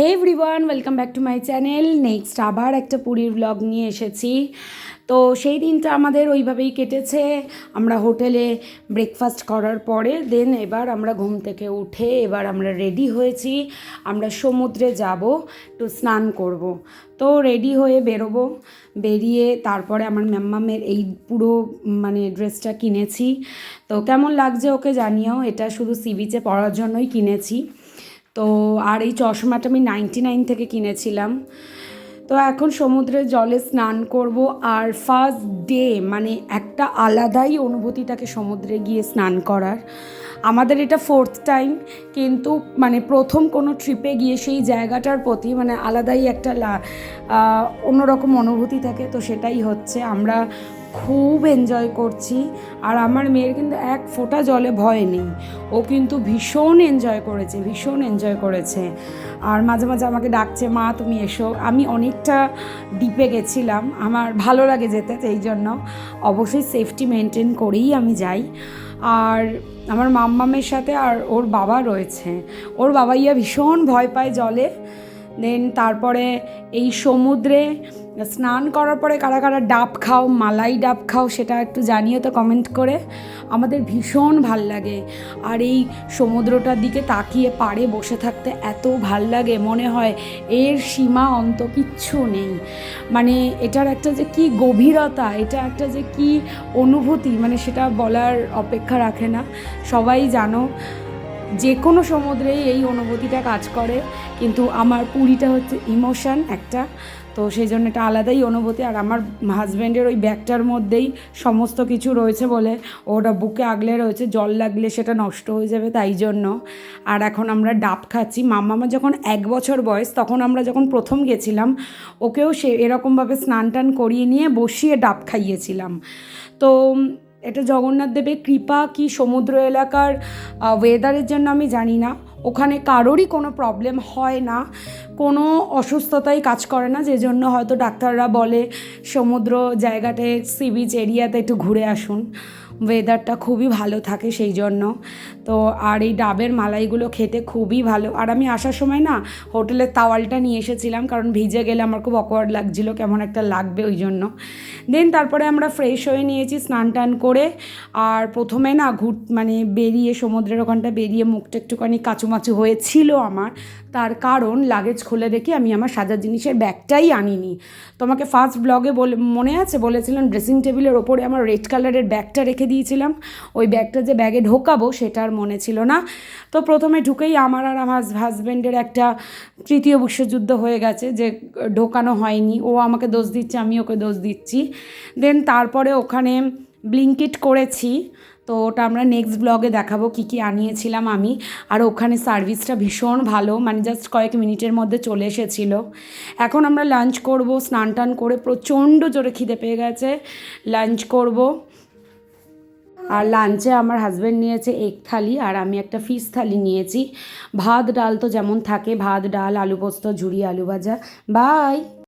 Hey everyone, welcome back to my channel. Next আবার একটা পুরীর ব্লগ নিয়ে এসেছি। তো সেই দিনটা আমাদের ওইভাবেই কেটেছে। আমরা হোটেলে ব্রেকফাস্ট করার পরে এবার আমরা ঘুম থেকে উঠে এবার আমরা রেডি হয়েছি। আমরা সমুদ্রে যাব, একটু স্নান করব। তো রেডি হয়ে বেরোবো। বেরিয়ে তারপরে আমার ম্যাম্মামের এই পুরো ড্রেসটা কিনেছি। তো কেমন লাগছে ওকে জানিও। এটা শুধু সি বিচে পরার জন্যই কিনেছি। তো আর এই চশমাটা আমি 99 থেকে কিনেছিলাম। তো এখন সমুদ্রের জলে স্নান করব। আর ফার্স্ট ডে একটা আলাদাই অনুভূতি থাকে সমুদ্রে গিয়ে স্নান করার। আমাদের এটা 4th টাইম, কিন্তু প্রথম কোনো ট্রিপে গিয়ে সেই জায়গাটার প্রতি আলাদাই একটা অন্যরকম অনুভূতি থাকে। তো সেটাই হচ্ছে, আমরা খুব এনজয় করছি। আর আমার মেয়ের কিন্তু এক ফোঁটা জলে ভয় নেই, ও কিন্তু ভীষণ এনজয় করেছে। আর মাঝে মাঝে আমাকে ডাকছে, মা তুমি এসো। আমি অনেকটা ডিপে গেছিলাম, আমার ভালো লাগে যেতে, এই জন্য অবশ্যই সেফটি মেনটেন করেই আমি যাই। আর আমার মাম্মামের সাথে আর ওর বাবা রয়েছে। ওর বাবাইয়া ভীষণ ভয় পায় জলে। তারপরে এই সমুদ্রে স্নান করার পরে কারা কারা ডাব খাও, মালাই ডাব খাও, সেটা একটু জানিও তো কমেন্ট করে। আমাদের ভীষণ ভাল লাগে। আর এই সমুদ্রটার দিকে তাকিয়ে পাড়ে বসে থাকতে এত ভাল লাগে, মনে হয় এর সীমা অন্ত কিচ্ছু নেই। এটার একটা যে কি গভীরতা, এটা একটা যে কি অনুভূতি, সেটা বলার অপেক্ষা রাখে না। সবাই জানো যে কোনো সমুদ্রেই এই অনুভূতিটা কাজ করে, কিন্তু আমার পুরীটা হচ্ছে ইমোশন একটা। তো সেই জন্য এটা আলাদাই অনুভূতি। আর আমার হাজব্যান্ডের ওই ব্যাগটার মধ্যেই সমস্ত কিছু রয়েছে বলে ওটা বুকে আগলে রয়েছে, জল লাগলে সেটা নষ্ট হয়ে যাবে তাই জন্য। আর এখন আমরা ডাব খাচ্ছি। মাম্মামা যখন 1 বছর বয়স, তখন আমরা যখন প্রথম গেছিলাম, ওকেও এরকমভাবে স্নান টান করিয়ে নিয়ে বসিয়ে ডাব খাইয়েছিলাম। তো এটা জগন্নাথ দেবের কৃপা কি সমুদ্র এলাকার ওয়েদারের জন্য আমি জানি না, ওখানে কারোরই কোনো প্রবলেম হয় না, কোনো অসুস্থতাই কাজ করে না, যে জন্য হয়তো ডাক্তাররা বলে সমুদ্র জায়গাটায় সি বিচ এরিয়াতে একটু ঘুরে আসুন, ওয়েদারটা খুবই ভালো থাকে সেই জন্য। তো আর এই ডাবের মালাইগুলো খেতে খুবই ভালো। আর আমি আসার সময় না হোটেলের তাওয়ালটা নিয়ে এসেছিলাম, কারণ ভিজে গেলে আমার খুব অকওয়ার্ড লাগছিলো, কেমন একটা লাগবে ওই জন্য। তারপরে আমরা ফ্রেশ হয়ে নিয়েছি স্নান টান করে। আর প্রথমে না বেরিয়ে সমুদ্রের ওখানটা বেরিয়ে মুখটা একটুখানি কাচুমাচু হয়েছিল আমার, তার কারণ লাগেজ খুলে রেখে আমি আমার সাজার জিনিসের ব্যাগটাই আনিনি। তোমাকে ফার্স্ট ব্লগে মনে আছে বলেছিলাম ড্রেসিং টেবিলের ওপরে আমার রেড কালারের ব্যাগটা রেখে দিয়েছিলাম, ওই ব্যাগটা যে ব্যাগে ঢোকাবো সেটা আর মনে ছিল না। তো প্রথমে ঢুকেই আমার আর আমার হাজব্যান্ডের একটা তৃতীয় বিশ্বযুদ্ধ হয়ে গেছে, যে ঢোকানো হয়নি। ও আমাকে দোষ দিচ্ছে, আমি ওকে দোষ দিচ্ছি। তারপরে ওখানে ব্লিঙ্কিট করেছি, তো ওটা আমরা নেক্সট ব্লগে দেখাবো কী কী আনিয়েছিলাম আমি। আর ওখানে সার্ভিসটা ভীষণ ভালো, জাস্ট কয়েক মিনিটের মধ্যে চলে এসেছিলো। এখন আমরা লাঞ্চ করব, স্নান টান করে প্রচণ্ড জোরে খিদে পেয়ে গেছে, লাঞ্চ করব। আর লাঞ্চে আমার হাজব্যান্ড নিয়েছে এগ থালি, আর আমি একটা ফিশ থালি নিয়েছি। ভাত ডাল তো যেমন থাকে, ভাত ডাল আলু পোস্ত ঝুরি আলু ভাজা। বাই।